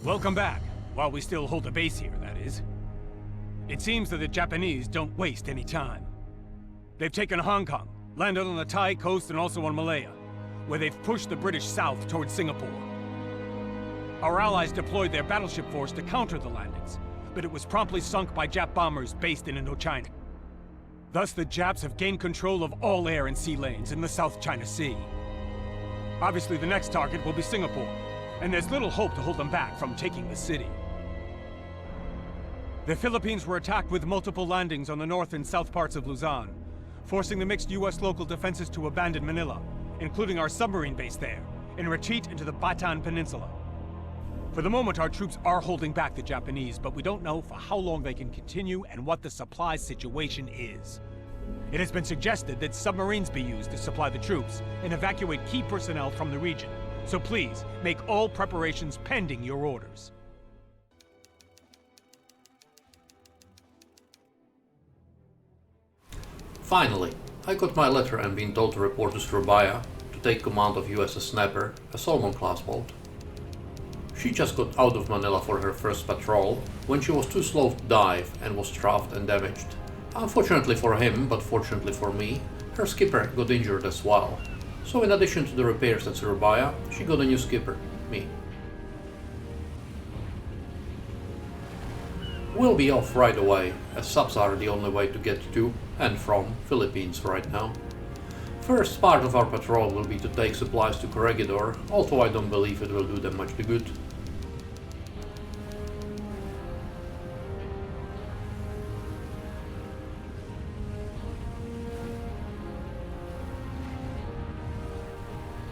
Welcome back, while we still hold a base here, that is. It seems that the Japanese don't waste any time. They've taken Hong Kong, landed on the Thai coast and also on Malaya, where they've pushed the British south towards Singapore. Our allies deployed their battleship force to counter the landings, but it was promptly sunk by Jap bombers based in Indochina. Thus, the Japs have gained control of all air and sea lanes in the South China Sea. Obviously, the next target will be Singapore, and there's little hope to hold them back from taking the city. The Philippines were attacked with multiple landings on the north and south parts of Luzon, forcing the mixed U.S. local defenses to abandon Manila, including our submarine base there, and retreat into the Bataan Peninsula. For the moment, our troops are holding back the Japanese, but we don't know for how long they can continue and what the supply situation is. It has been suggested that submarines be used to supply the troops and evacuate key personnel from the region. So please, make all preparations pending your orders. Finally, I got my letter and been told to report to Surabaya to take command of USS Snapper, a Solomon-class boat. She just got out of Manila for her first patrol when she was too slow to dive and was strafed and damaged. Unfortunately for him, but fortunately for me, her skipper got injured as well. So in addition to the repairs at Surabaya, she got a new skipper, me. We'll be off right away, as subs are the only way to get to and from Philippines right now. First part of our patrol will be to take supplies to Corregidor, although I don't believe it will do them much good.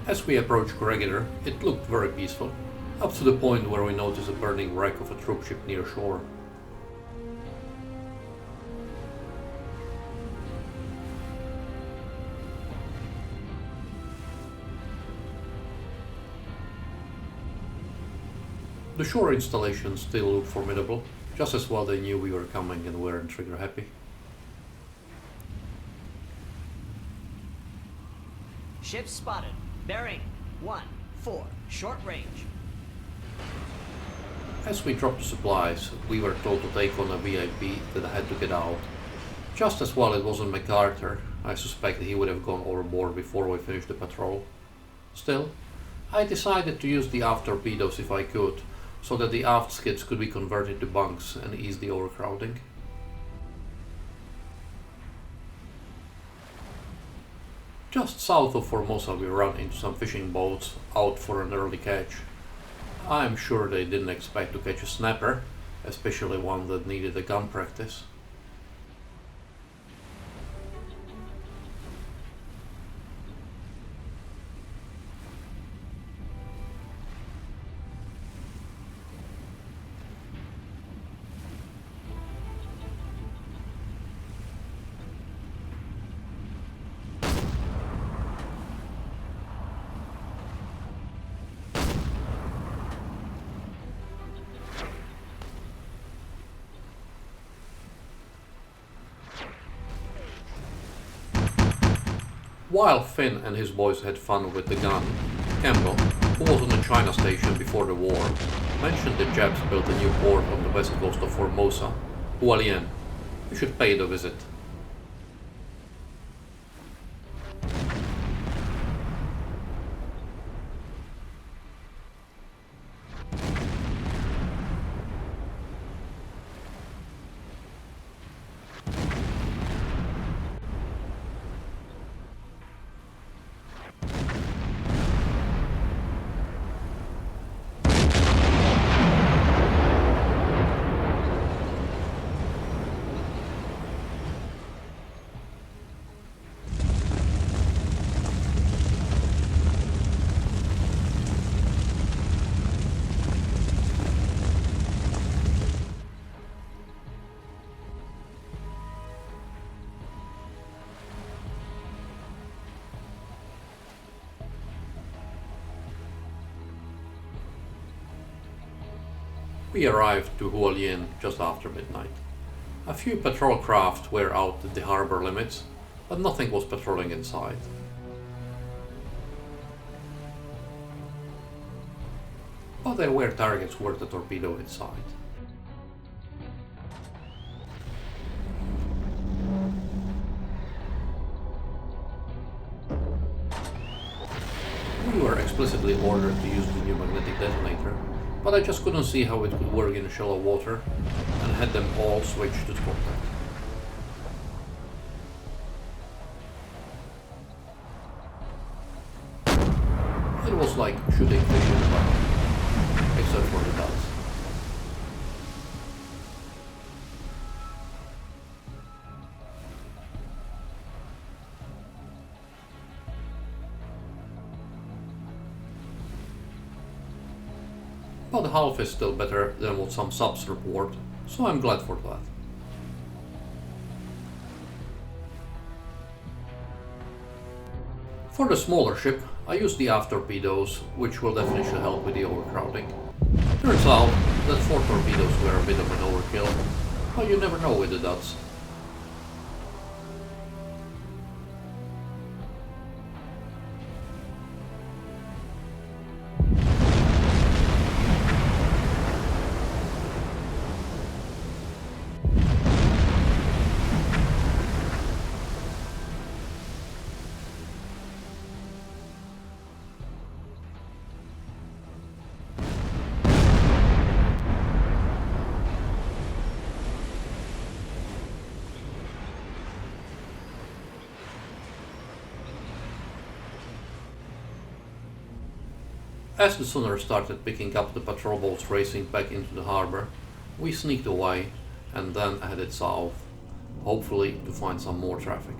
As we approached Corregidor, it looked very peaceful, up to the point where we noticed a burning wreck of a troopship near shore. The shore installations still looked formidable, just as well they knew we were coming and weren't trigger happy. Ship spotted. Bearing 1-4, short range. As we dropped the supplies, we were told to take on a VIP that had to get out. Just as well it wasn't MacArthur, I suspect he would have gone overboard before we finished the patrol. Still, I decided to use the aft torpedoes if I could, so that the aft skids could be converted to bunks and ease the overcrowding. Just south of Formosa we ran into some fishing boats out for an early catch. I'm sure they didn't expect to catch a snapper, especially one that needed a gun practice. While Finn and his boys had fun with the gun, Campbell, who was on a China station before the war, mentioned the Japs built a new port on the west coast of Formosa, Hualien. You should pay it a visit. We arrived to Hualien just after midnight. A few patrol craft were out at the harbor limits, but nothing was patrolling inside. but there were targets worth a torpedo inside. We were explicitly ordered to use the new magnetic detonator, but I just couldn't see how it could work in shallow water, and had them all switch to contact. It was like shooting fish in a barrel, except for the dots. But half is still better than what some subs report, so I'm glad for that. For the smaller ship, I used the aft torpedoes, which will definitely help with the overcrowding. Turns out that 4 torpedoes were a bit of an overkill, but you never know with the dots. As the sonar started picking up the patrol boats racing back into the harbor, we sneaked away and then headed south, hopefully to find some more traffic.